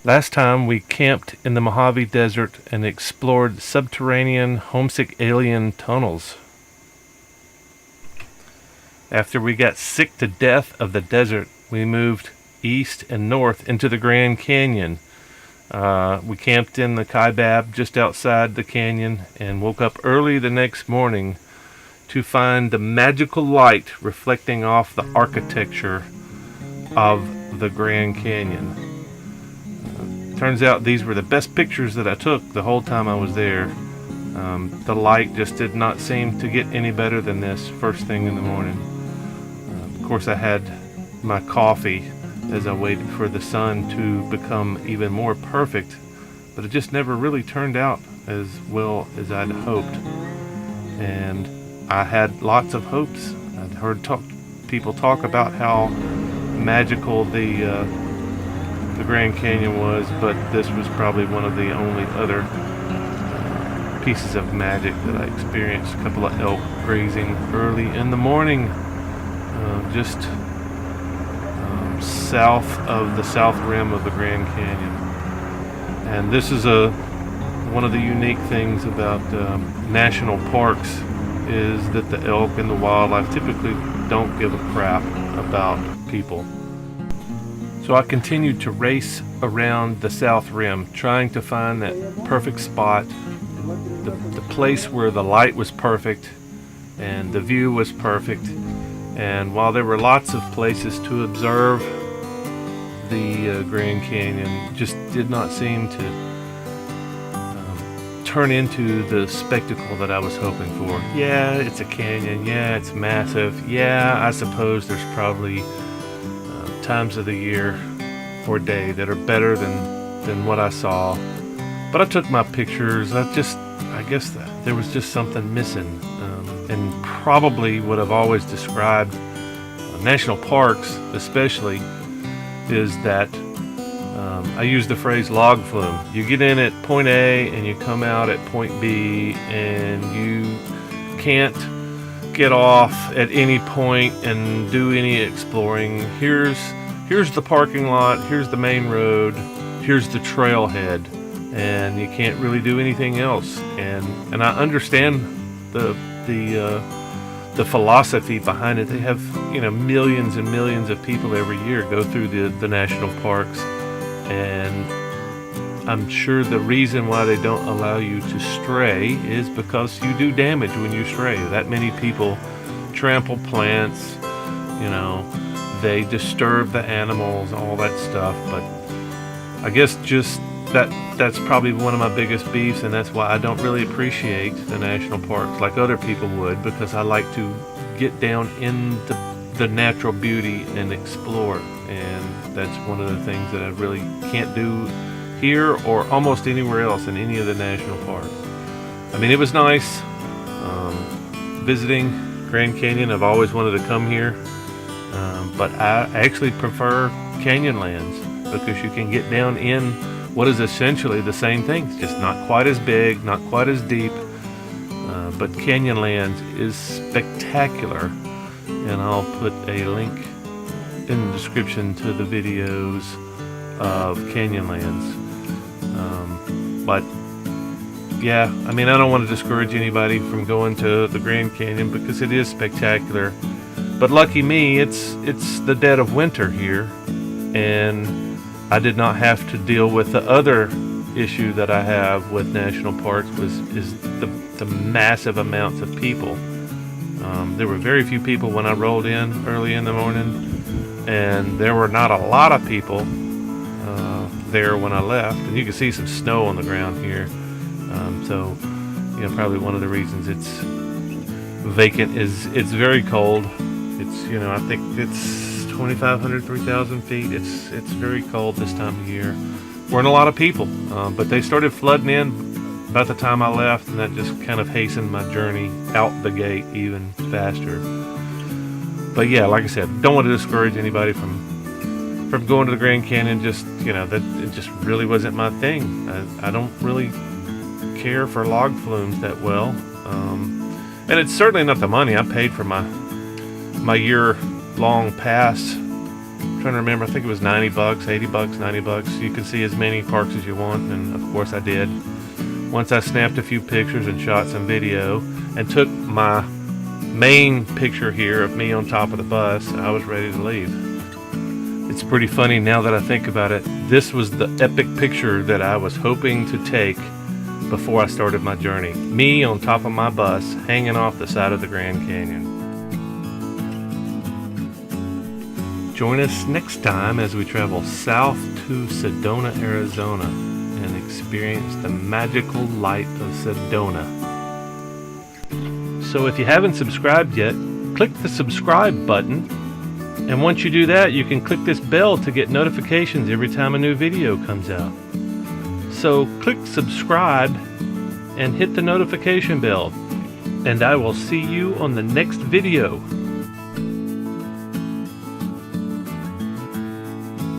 Last time we camped in the Mojave Desert and explored subterranean homesick alien tunnels. After we got sick to death of the desert, we moved east and north into the Grand Canyon. We camped in the Kaibab just outside the canyon and woke up early the next morning to find the magical light reflecting off the architecture of the Grand Canyon. Turns out these were the best pictures that I took the whole time I was there. The light just did not seem to get any better than this first thing in the morning. Of course, I had my coffee as I waited for the sun to become even more perfect, but it just never really turned out as well as I'd hoped. And I had lots of hopes. I'd heard people talk about how magical the Grand Canyon was, but this was probably one of the only other pieces of magic that I experienced. A couple of elk grazing early in the morning, just south of the south rim of the Grand Canyon. And this is one of the unique things about national parks is that the elk and the wildlife typically don't give a crap about people. So I continued to race around the south rim, trying to find that perfect spot, the place where the light was perfect and the view was perfect. And while there were lots of places to observe, the Grand Canyon just did not seem to turn into the spectacle that I was hoping for. Yeah, it's a canyon. Yeah, it's massive. Yeah, I suppose there's probably times of the year or day that are better than what I saw. But I took my pictures. I guess there was just something missing. And probably what I've always described national parks especially is that I use the phrase log flume. You get in at point A and you come out at point B, and you can't get off at any point and do any exploring. Here's the parking lot, here's the main road, here's the trailhead, and you can't really do anything else. And I understand the philosophy behind it. They have millions and millions of people every year go through the national parks, and I'm sure the reason why they don't allow you to stray is because you do damage when you stray. That many people trample plants, they disturb the animals, all that stuff. But I guess just that's probably one of my biggest beefs, and that's why I don't really appreciate the national parks like other people would, because I like to get down in the natural beauty and explore. And that's one of the things that I really can't do here or almost anywhere else in any of the national parks. I mean, it was nice visiting Grand Canyon. I've always wanted to come here, but I actually prefer Canyonlands because you can get down in what is essentially the same thing. It's just not quite as big, not quite as deep, but Canyonlands is spectacular, and I'll put a link in the description to the videos of Canyonlands. But yeah, I mean, I don't want to discourage anybody from going to the Grand Canyon because it is spectacular. But lucky me, it's the dead of winter here, and I did not have to deal with the other issue that I have with national parks is the massive amounts of people. There were very few people when I rolled in early in the morning, and there were not a lot of people there when I left. And you can see some snow on the ground here. So probably one of the reasons it's vacant is it's very cold. It's I think it's 2,500, 3,000 feet. It's very cold this time of year. Weren't a lot of people, but they started flooding in about the time I left, and that just kind of hastened my journey out the gate even faster. But yeah, like I said, don't want to discourage anybody from going to the Grand Canyon. Just that it just really wasn't my thing. I don't really care for log flumes that well, and it's certainly not the money. I paid for my year-long pass trying to remember, I think it was 90 bucks, 80 bucks, 90 bucks. You can see as many parks as you want, and of course I did. Once I snapped a few pictures and shot some video and took my main picture here of me on top of the bus, I was ready to leave. It's pretty funny now that I think about it. This was the epic picture that I was hoping to take before I started my journey. Me on top of my bus, hanging off the side of the Grand Canyon. Join us next time as we travel south to Sedona, Arizona, and experience the magical light of Sedona. So if you haven't subscribed yet, click the subscribe button, and once you do that, you can click this bell to get notifications every time a new video comes out. So click subscribe and hit the notification bell, and I will see you on the next video.